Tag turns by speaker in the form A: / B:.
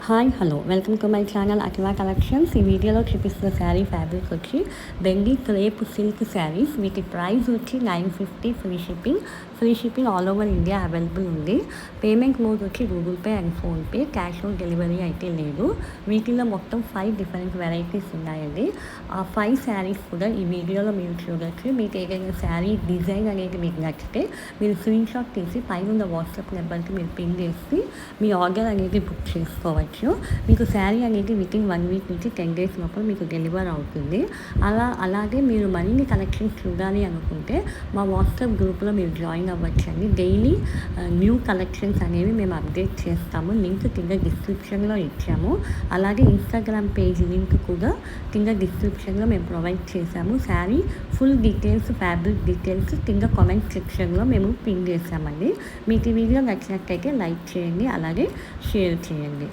A: Hi hello welcome to my channel Akhila collections. ఈ వీడియోలో చూపిస్తున్న శారీ ఫ్యాబ్రిక్ వచ్చి బెండి క్రేప్ సిల్క్ శారీస్. వీటి ప్రైస్ వచ్చి 950 free shipping all over India available ఉంది. పేమెంట్ మోడ్ వచ్చి Google pay and PhonePe, cash on delivery అయితే లేదు. వీటిలో మొత్తం 5 డిఫరెంట్ వెరైటీస్ ఉన్నాయండి. ఆ 5 శారీస్ కూడా ఈ వీడియోలో మీరు చూడొచ్చు. మీకు ఏదైనా శారీ డిజైన్ అనేది మీకు నచ్చితే మీరు స్క్రీన్ షాట్ తీసి పైన ఉన్న వాట్సాప్ నెంబర్కి మీరు పిన్ చేసి మీ ఆర్డర్ అనేది బుక్ చేసుకోవచ్చు. మీకు శారీ అనేది వితిన్ 1 వీక్ నుంచి 10 డేస్ లోపల మీకు డెలివర్ అవుతుంది. అలాగే మీరు మరిన్ని కలెక్షన్స్ చూడాలి అనుకుంటే మా వాట్సాప్ గ్రూప్లో మీరు జాయిన్ అవ్వచ్చండి. డైలీ న్యూ కలెక్షన్స్ అనేవి మేము అప్డేట్ చేస్తాము. లింక్ కింద డిస్క్రిప్షన్లో ఇచ్చాము. అలాగే ఇన్స్టాగ్రామ్ పేజ్ లింక్ కూడా కింద డిస్క్రిప్షన్లో మేము ప్రొవైడ్ చేశాము. Sari full details, fabric details కింద కామెంట్ సెక్షన్లో మేము పిన్ చేసామండి. మీకు ఈ వీడియో నచ్చినట్టయితే లైక్ చేయండి, అలాగే షేర్ చేయండి.